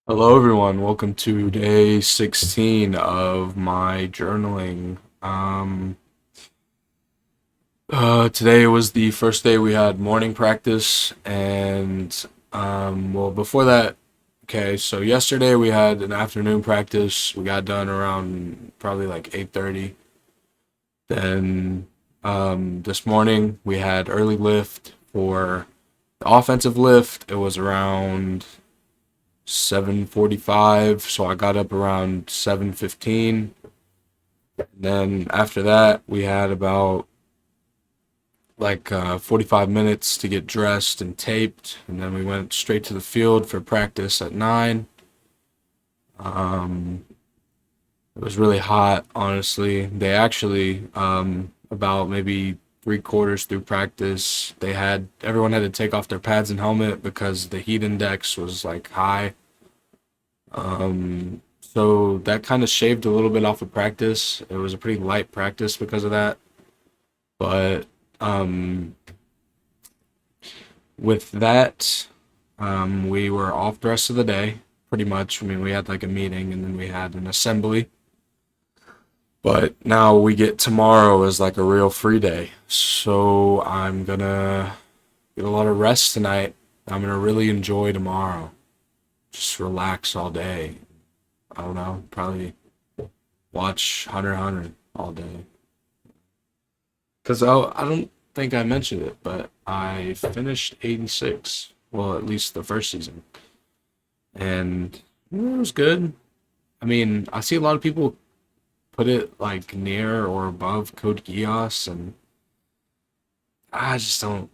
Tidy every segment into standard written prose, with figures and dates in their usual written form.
Hello, everyone. Welcome to day 16 of my journaling. Today was the first day we had morning practice, and well, before that, okay, so yesterday we had an afternoon practice. We got done around probably like 8:30. Then this morning we had early lift for the offensive lift. It was around 7:45, so I got up around 7:15. Then after that, we had about 45 minutes to get dressed and taped, and then we went straight to the field for practice at 9. Um, it was really hot, honestly. They actually, about maybe three-quarters through practice, everyone had to take off their pads and helmet because the heat index was like high. So that kind of shaved a little bit off of practice. It was a pretty light practice because of that. But um, with that, we were off the rest of the day, pretty much. I mean, we had like a meeting and then we had an assembly. But now we get tomorrow as like a real free day. So I'm gonna get a lot of rest tonight. I'm gonna really enjoy tomorrow. Just relax all day. I don't know, probably watch Hunter x Hunter all day. Because I don't think I mentioned it, but I finished 86. Well, at least the first season. And it was good. I mean, I see a lot of people put it like near or above Code Geass, and I just don't.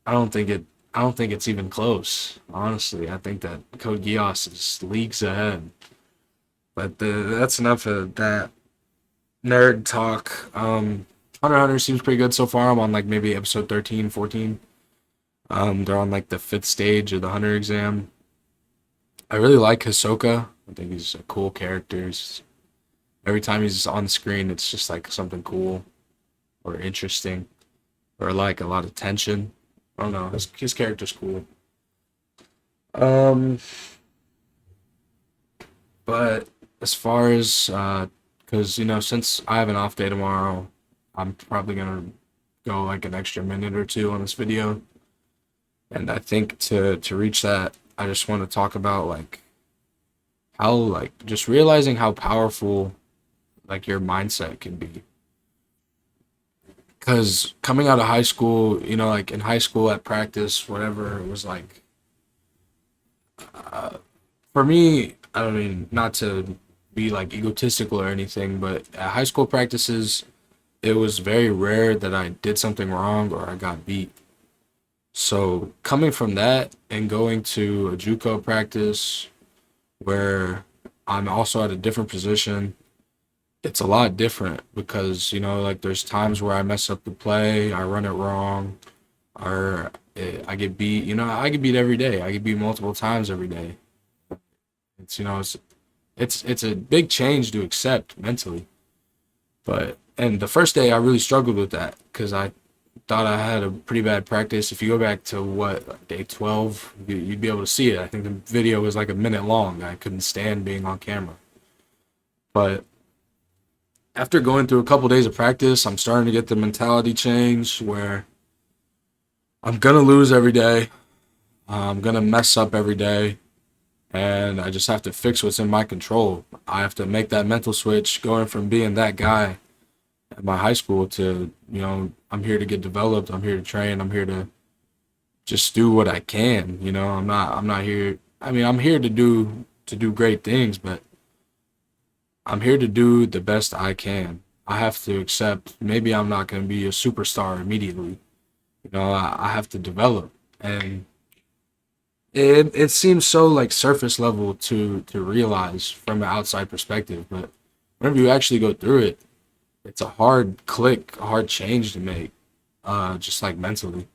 I don't think it. I don't think it's even close. Honestly, I think that Code Geass is leagues ahead. But that's enough of that nerd talk. Hunter x Hunter seems pretty good so far. I'm on like maybe episode 13, 14. They're on like the fifth stage of the Hunter exam. I really like Hisoka. I think he's a cool character. Every time he's on the screen, it's just like something cool or interesting or like a lot of tension. I don't know. His character's cool. Um, but as far as because since I have an off day tomorrow, I'm probably gonna go like an extra minute or two on this video. And I think to reach that, I just want to talk about like how like just realizing how powerful like your mindset can be. Cause coming out of high school, like in high school at practice, whatever, it was like for me, I don't mean not to be like egotistical or anything, but at high school practices, it was very rare that I did something wrong or I got beat. So coming from that and going to a JUCO practice where I'm also at a different position, it's a lot different because like there's times where I mess up the play, I run it wrong, or I get beat. I get beat every day. I get beat multiple times every day. It's a big change to accept mentally. But and the first day I really struggled with that because I thought I had a pretty bad practice. If you go back to what like day 12, you'd be able to see it. I think the video was like a minute long. I couldn't stand being on camera. But after going through a couple days of practice, I'm starting to get the mentality change where I'm gonna lose every day. I'm gonna mess up every day, and I just have to fix what's in my control. I have to make that mental switch going from being that guy at my high school to, I'm here to get developed, I'm here to train, I'm here to just do what I can. I'm not here I mean, I'm here to do great things, but I'm here to do the best I can. I have to accept maybe I'm not going to be a superstar immediately. I have to develop, and it seems so like surface level to realize from an outside perspective, but whenever you actually go through it, it's a hard click, a hard change to make, just like mentally.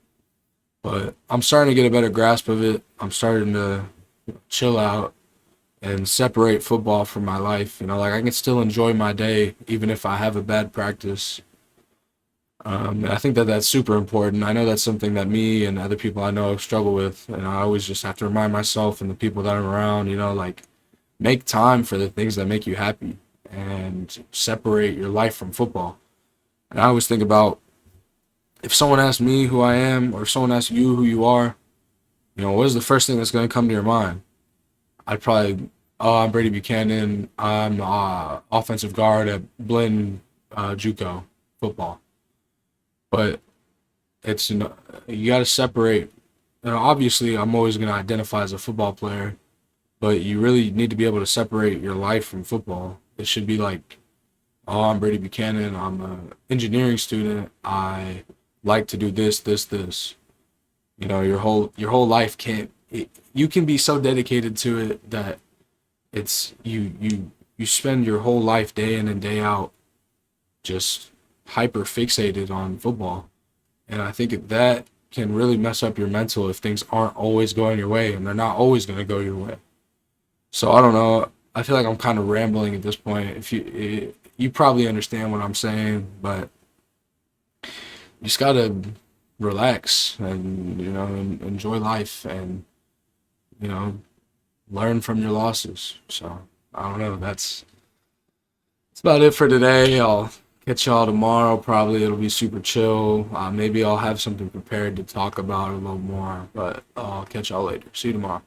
But I'm starting to get a better grasp of it. I'm starting to chill out and separate football from my life. Like I can still enjoy my day even if I have a bad practice. And I think that that's super important. I know that's something that me and other people I know struggle with, and I always just have to remind myself and the people that I'm around, like make time for the things that make you happy and separate your life from football. And I always think about, if someone asks me who I am, or if someone asks you who you are, what is the first thing that's going to come to your mind? I'd probably, oh, I'm Brady Buchanan. I'm offensive guard at Blinn JUCO football. But it's, you got to separate. Obviously, I'm always going to identify as a football player, but you really need to be able to separate your life from football. It should be like, oh, I'm Brady Buchanan. I'm an engineering student. I like to do this, this, this. Your whole life you can be so dedicated to it that it's you spend your whole life day in and day out just hyper fixated on football. And I think that can really mess up your mental if things aren't always going your way, and they're not always going to go your way. So I don't know. I feel like I'm kind of rambling at this point. If you probably understand what I'm saying, but you just gotta relax and enjoy life, and you know learn from your losses. So I don't know. That's about it for today. I'll catch y'all tomorrow. Probably it'll be super chill. Maybe I'll have something prepared to talk about a little more, but I'll catch y'all later. See you tomorrow.